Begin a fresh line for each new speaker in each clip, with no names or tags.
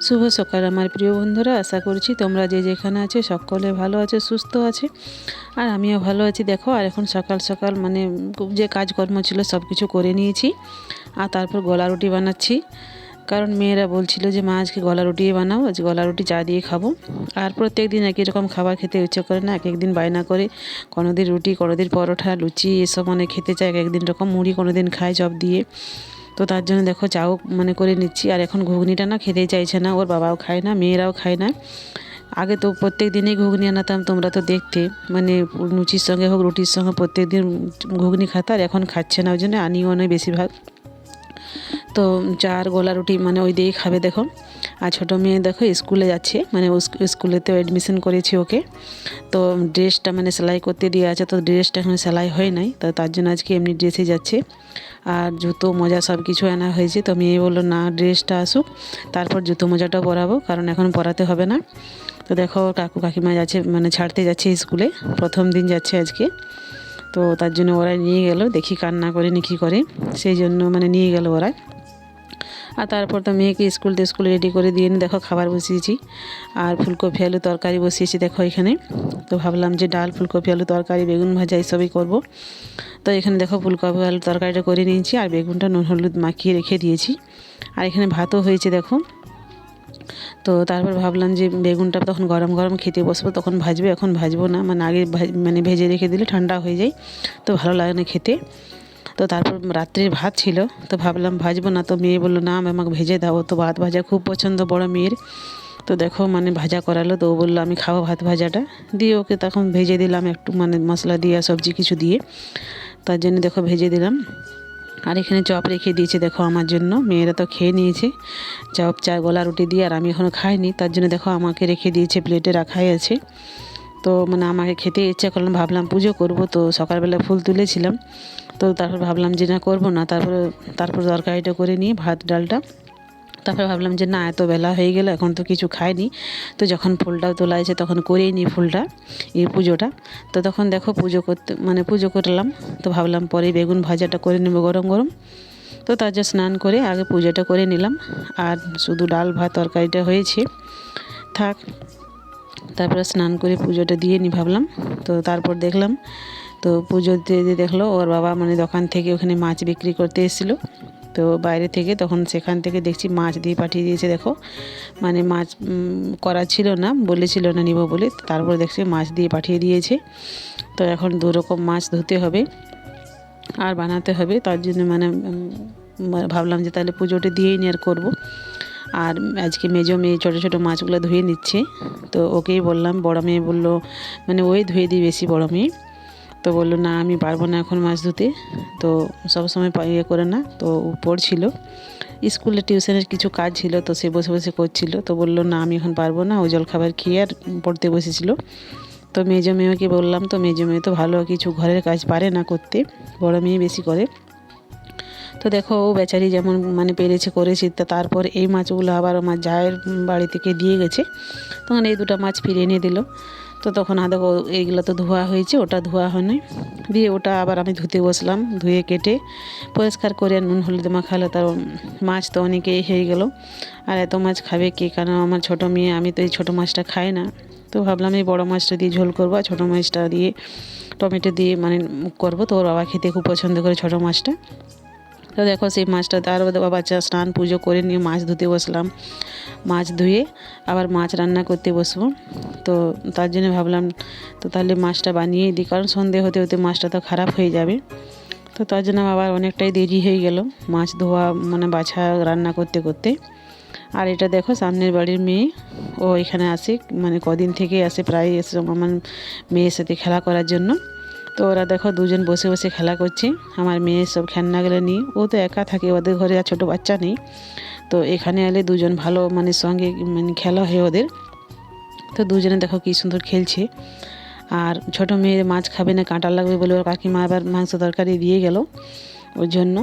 শুভ সকাল আমার প্রিয় বন্ধুরা, আশা করছি তোমরা যে যেখানে আছো সকলে ভালো আছে, সুস্থ আছে। আর আমিও ভালো আছি। দেখো, আর এখন সকাল সকাল মানে যে কাজকর্ম ছিল সব কিছু করে নিয়েছি। আর তারপর গলা রুটি বানাচ্ছি, কারণ মেয়েরা বলছিল যে মা আজকে গলা রুটি বানাও, আজ গলা রুটি চা দিয়ে খাবো। আর প্রত্যেক দিন একই রকম খাবার খেতে ইচ্ছে করে না, এক একদিন বায়না করে কোনো দিন রুটি, কোনো দিন পরোটা, লুচি এসব মানে খেতে চায়। এক একদিন রকম মুড়ি কোনো দিন খায় চপ দিয়ে। তো তার জন্য দেখো চাও মানে করে নিচ্ছি। আর এখন ঘুগনিটা না খেতেই চাইছে না, ওর বাবাও খায় না, মেয়েরাও খায় না। আগে তো প্রত্যেক দিনই ঘুগনি আনাতাম, তোমরা তো দেখতে, মানে লুচির সঙ্গে হোক রুটির সঙ্গে প্রত্যেক দিন ঘুগনি খাতা। আর এখন খাচ্ছে না, ওই জন্য আনিও নয় বেশিরভাগ। তো চা আর গোলা রুটি মানে ওই দিয়েই খাবে দেখো। আর ছোটো মেয়ে দেখো স্কুলে যাচ্ছে, মানে স্কুলেতেও অ্যাডমিশন করেছি ওকে। তো ড্রেসটা মানে সেলাই করতে দিয়ে আছে, তো ড্রেসটা এখন সেলাই হয় নাই, তো তার জন্য আজকে এমনি ড্রেসে যাচ্ছে। আর জুতো মোজা সব কিছু আনা হয়েছে। তো মেয়ে বললো না, ড্রেসটা আসুক তারপর জুতো মোজাটাও পরাবো, কারণ এখন পরাতে হবে না। তো দেখো কাকু কাকিমা যাচ্ছে, মানে ছাড়তে যাচ্ছে স্কুলে, প্রথম দিন যাচ্ছে আজকে। তো তার জন্য ওরা নিয়ে গেল, দেখি কান্না করে নি কী করে, সেই জন্য মানে নিয়ে গেল ওরা। আর তারপর তো মেয়েকে স্কুলে রেডি করে দিয়ে দেখো খাবার বসিয়েছি। আর ফুলকপি আলু তরকারি বসিয়েছি দেখো এখানে। তো ভাবলাম যে ডাল, ফুলকপি আলু তরকারি, বেগুন ভাজা এইসবই করব। তো এখানে দেখো ফুলকপি আলু তরকারিটা করে নিয়েছি, আর বেগুনটা নুন হলুদ মাখিয়ে রেখে দিয়েছি। আর এখানে ভাতও হয়েছে দেখো। তো তারপর ভাবলাম যে বেগুনটা তখন গরম গরম খেতে বসবো, তখন ভাজবে, এখন ভাজবো না, মানে আগে মানে ভেজে রেখে দিলে ঠান্ডা হয়ে যায়, তো ভালো লাগে না খেতে। তো তারপর রাত্রে ভাত ছিল, তো ভাবলাম ভাজবো না। তো মেয়ে বললো না, আমাকে ভেজে দাও, তো ভাত ভাজা খুব পছন্দ বড় মেয়ের। তো দেখো মানে ভাজা করালো, তো ও বললো আমি খাবো ভাত ভাজাটা, দিয়ে ওকে তখন ভেজে দিলাম একটু, মানে মশলা দিয়ে সবজি কিছু দিয়ে। তার জন্য দেখো ভেজে দিলাম। আর এখানে চপ রেখে দিয়েছে দেখো আমার জন্য, মেয়েরা তো খেয়ে নিয়েছে চপ, চা, গোলা রুটি দিয়ে। আর আমি এখনও খাইনি, তার জন্য দেখো আমাকে রেখে দিয়েছে, প্লেটে রাখাই আছে। তো মানে আমাকে খেতে ইচ্ছা করলাম, ভাবলাম পুজো করব, তো সকালবেলা ফুল তুলেছিলাম। তো তারপর ভাবলাম যে না, করবো না। তারপর তরকারিটা করে নিয়ে ভাত ডালটা, তারপর ভাবলাম যে না, এত বেলা হয়ে গেল, এখন তো কিছু খাইনি, তো যখন ফুলটাও তোলা আছে তখন করেই নিই ফুলটা, এই পুজোটা। তো তখন দেখো পুজো করতে মানে পুজো করলাম। তো ভাবলাম পরে বেগুন ভাজাটা করে নেবো গরম গরম। তো তার জন্য স্নান করে আগে পুজোটা করে নিলাম। আর শুধু ডাল ভাত তরকারিটা হয়েছে, থাক। তারপরে স্নান করে পুজোটা দিয়ে নি ভাবলাম। তো তারপর দেখলাম, তো পুজো দিয়ে দেখলো ওর বাবা মানে দোকান থেকে ওখানে মাছ বিক্রি করতে এসেছিলো। তো বাইরে থেকে, তখন সেখান থেকে দেখছি মাছ দিয়ে পাঠিয়ে দিয়েছে দেখো। মানে মাছ করা ছিল না, বলেছিল না নিব বলে, তারপরে দেখছি মাছ দিয়ে পাঠিয়ে দিয়েছে। তো এখন দু রকম মাছ ধুতে হবে আর বানাতে হবে, তার জন্য মানে ভাবলাম যে তাহলে পুজোটা দিয়েই নি আর করবো। আর আজকে মেজো মেয়ে ছোটো ছোটো মাছগুলো ধুয়ে নিচ্ছে। তো ওকেই বললাম, বড় মেয়ে বললো মানে ওই ধুয়ে দিই বেশি, বড় মেয়ে। তো বললো না, আমি পারবো না এখন মাছ ধুতে। তো সবসময় ইয়ে করে না, তো ও পড়ছিল, স্কুলে টিউশনের কিছু কাজ ছিল, তো সে বসে বসে করছিল। তো বললো না, আমি এখন পারবো না, ও জলখাবার খেয়ে আর পড়তে বসেছিল। তো মেজো মেয়েকে বললাম, তো মেজো মেয়ে তো ভালো কিছু ঘরের কাজ পারে না করতে, বড় মেয়ে বেশি করে। তো দেখো ও বেচারি যেমন মানে পেরেছে করেছে। তা তারপর এই মাছগুলো আবার আমার জায়ের বাড়ি থেকে দিয়ে গেছে, তখন এই দুটো মাছ ফিরে এনে দিল। তো তখন দেখো এইগুলো তো ধোয়া হয়েছে, ওটা ধোয়া হয়নি, দিয়ে ওটা আবার আমি ধুতে বসলাম, ধুয়ে কেটে পরিষ্কার করে নুন হলুদ মাখালো। তার মাছ তো অনেকেই হয়ে গেল। আর এত মাছ খাবে কে, কারণ আমার ছোটো মেয়ে, আমি তো এই ছোটো মাছটা খাই না। তো ভাবলাম এই বড়ো মাছটা দিয়ে ঝোল করবো, আর ছোটো মাছটা দিয়ে টমেটো দিয়ে মানে করবো। তো ওর বাবা খেতে খুব পছন্দ করে ছোটো মাছটা। তো দেখো সেই মাছটা, তার বাচ্চা স্নান পুজো করে নিয়ে মাছ ধুতে বসলাম, মাছ ধুয়ে আবার মাছ রান্না করতে বসবো। তো তার জন্য ভাবলাম তো তাহলে মাছটা বানিয়েই দিই, কারণ সন্ধে হতে হতে মাছটা তো খারাপ হয়ে যাবে। তো তার জন্য আবার অনেকটাই দেরি হয়ে গেল মাছ ধোয়া মানে বাছা রান্না করতে করতে। আর এটা দেখো সামনের বাড়ির মেয়ে, ও এখানে আসে, মানে কদিন থেকে আসে, প্রায় এসে আমার মেয়ের সাথে খেলা করার জন্য। তো ওরা দেখো দুজন বসে বসে খেলা করছে, আমার মেয়ে সব খেলনাগুলো নিয়ে। ও তো একা থাকে, ওদের ঘরে আর ছোটো বাচ্চা নেই। তো এখানে এলে দুজন ভালো মানে সঙ্গে মানে খেলা হয় ওদের। তো দুজনে দেখো কী সুন্দর খেলছে। আর ছোটো মেয়ে মাছ খাবে না, কাঁটা লাগবে বলে ওর কাকিমা আবার মাংস তরকারি দিয়ে গেল ওর জন্য।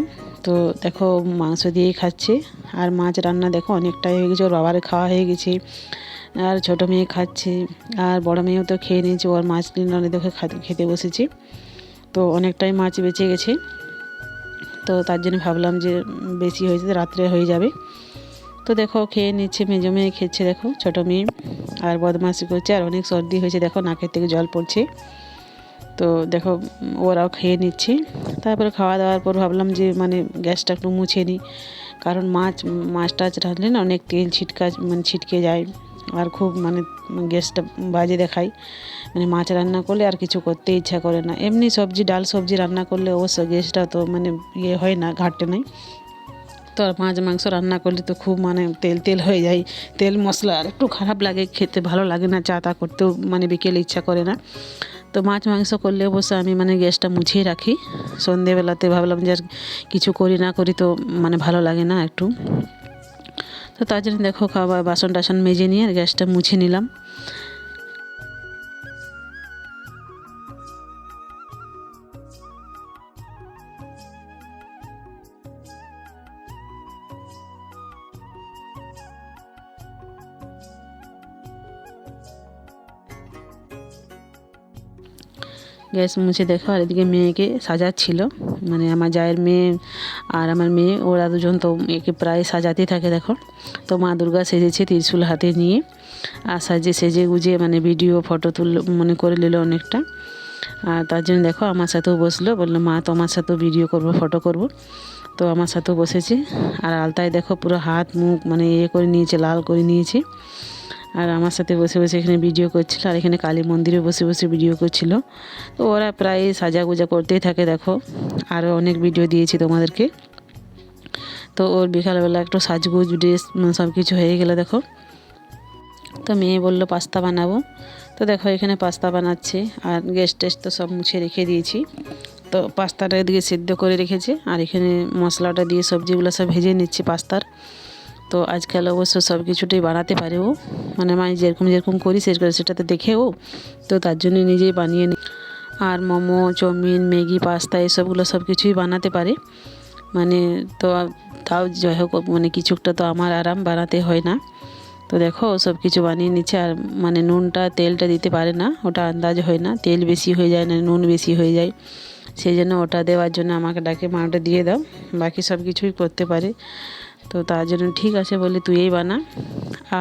তো দেখো মাংস দিয়েই খাচ্ছে। আর মাছ রান্না দেখো অনেকটাই হয়ে গেছে, ওর বাবার খাওয়া হয়ে গেছে, আর ছোটো মেয়ে খাচ্ছে। আর বড় মেয়েও তো খেয়ে নিয়েছে, ওর মাছ নিয়ে দেখে খেতে বসেছি। তো অনেকটাই মাছ বেঁচে গেছে। তো তার জন্য ভাবলাম যে বেশি হয়েছে, রাত্রে হয়ে যাবে। তো দেখো খেয়ে নিচ্ছে, মেজো মেয়ে খেচ্ছে দেখো, ছোটো মেয়ে, আর বদমাশি করছে, আর অনেক সর্দি হয়েছে দেখো, নাকের থেকে জল পড়ছে। তো দেখো ওরাও খেয়ে নিচ্ছে। তারপরে খাওয়া দাওয়ার পর ভাবলাম যে মানে গ্যাসটা একটু মুছে নিই, কারণ মাছ টাছ রাঁধলে না অনেক তেল ছিটকে যায়, আর খুব গ্যাসটা বাজে দেখায়। মাছ রান্না করলে আর কিছু করতে ইচ্ছা করে না। এমনি ডাল সবজি রান্না করলে অবশ্য গ্যাসটা তো ইয়ে হয় না, ঘাটে নাই। তো আর মাছ মাংস রান্না করলে তো খুব তেল তেল হয়ে যায়, তেল মশলা, আর একটু খারাপ লাগে, খেতে ভালো লাগে না, চা তা করতেও বিকেলে ইচ্ছা করে না। তো মাছ মাংস করলে অবশ্য আমি গ্যাসটা মুছিয়ে রাখি। সন্ধেবেলাতে ভাবলাম যে আর কিছু করি না করি তো ভালো লাগে না একটু। তো তার জন্য দেখো খাবার বাসন টাসন মেজে নিয়ে আর গ্যাসটা মুছে নিলাম। গ্যাস মুছে দেখো, আর এদিকে মেয়েকে সাজাচ্ছিল, আমার জায়ের মেয়ে আর আমার মেয়ে, ওরা দুজন তো একে প্রায় সাজাতেই থাকে দেখো। তো মা দুর্গা সেজেছে ত্রিশূল হাতে নিয়ে, আর সেজে গুজে ভিডিও ফটো করে নিল অনেকটা। আর তার জন্য দেখো আমার সাথেও বসলো, বললো মা তোমার সাথেও ভিডিও করব, ফটো করব। তো আমার সাথেও বসেছে, আর আলতায় দেখো পুরো হাত মুখ করে নিয়েছে, লাল করে নিয়েছে। আর আমার সাথে বসে বসে এখানে ভিডিও করছিল, আর এখানে কালী মন্দিরে বসে বসে ভিডিও করছিল। তো ওরা প্রায় সাজাগুজা করতেই থাকে দেখো, আরও অনেক ভিডিও দিয়েছি তোমাদেরকে। তো ওর বিকালবেলা একটু সাজগুজ ড্রেস সব কিছু হয়ে গেলো দেখো। তো মেয়ে বললো পাস্তা বানাবো, তো দেখো এখানে পাস্তা বানাচ্ছে, আর গ্যাস টেস তো সব মুছে রেখে দিয়েছি। তো পাস্তাটা এদিকে সিদ্ধ করে রেখেছে, আর এখানে মশলাটা দিয়ে সবজিগুলো সব ভেজে নিচ্ছি পাস্তার। তো আজকাল অবশ্য সব কিছুটাই বানাতে পারে ও, আমি যেরকম যেরকম করি সেটাতে দেখে ও, তো তার জন্য নিজেই বানিয়ে নিই। আর মোমো, চাউমিন, ম্যাগি, পাস্তা এসবগুলো সব কিছুই বানাতে পারে। তো তাও যাই হোক কিছুটা তো আমার আরাম, বানাতে হয় না। তো দেখো সব কিছু বানিয়ে নিচ্ছে, আর নুনটা তেলটা দিতে পারে না, ওটা আন্দাজ হয় না, তেল বেশি হয়ে যায় না নুন বেশি হয়ে যায়, সেই জন্য ওটা দেওয়ার জন্য আমাকে ডাকে, মা ওটা দিয়ে দাও, বাকি সব কিছুই করতে পারে। তো তার জন্য ঠিক আছে বলে তুইই বানা।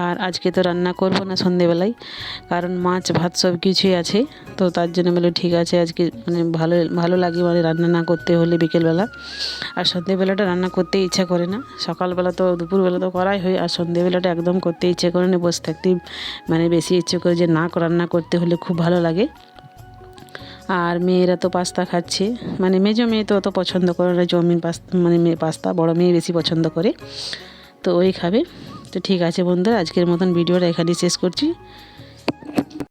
আর আজকে তো রান্না করবো না সন্ধেবেলায়, কারণ মাছ ভাত সব কিছুই আছে। তো তার জন্য বলে ঠিক আছে আজকে ভালো ভালো লাগে রান্না না করতে হলে বিকেলবেলা। আর সন্ধেবেলাটা রান্না করতে ইচ্ছা করে না, সকালবেলা তো দুপুরবেলা তো করাই হয়, আর সন্ধেবেলাটা একদম করতে ইচ্ছে করে না, বসে থাকতেই বেশি ইচ্ছে করে যে না রান্না করতে হলে খুব ভালো লাগে। আর মেয়েরা তো পাস্তা খাচ্ছে, মেজো মেয়ে তো অত পছন্দ করে না চাউমিন, পাস্তা পাস্তা, বড় মেয়ে বেশি পছন্দ করে, তো ওই খাবে। তো ঠিক আছে বন্ধুরা, আজকের মতন ভিডিওটা এখানেই শেষ করছি।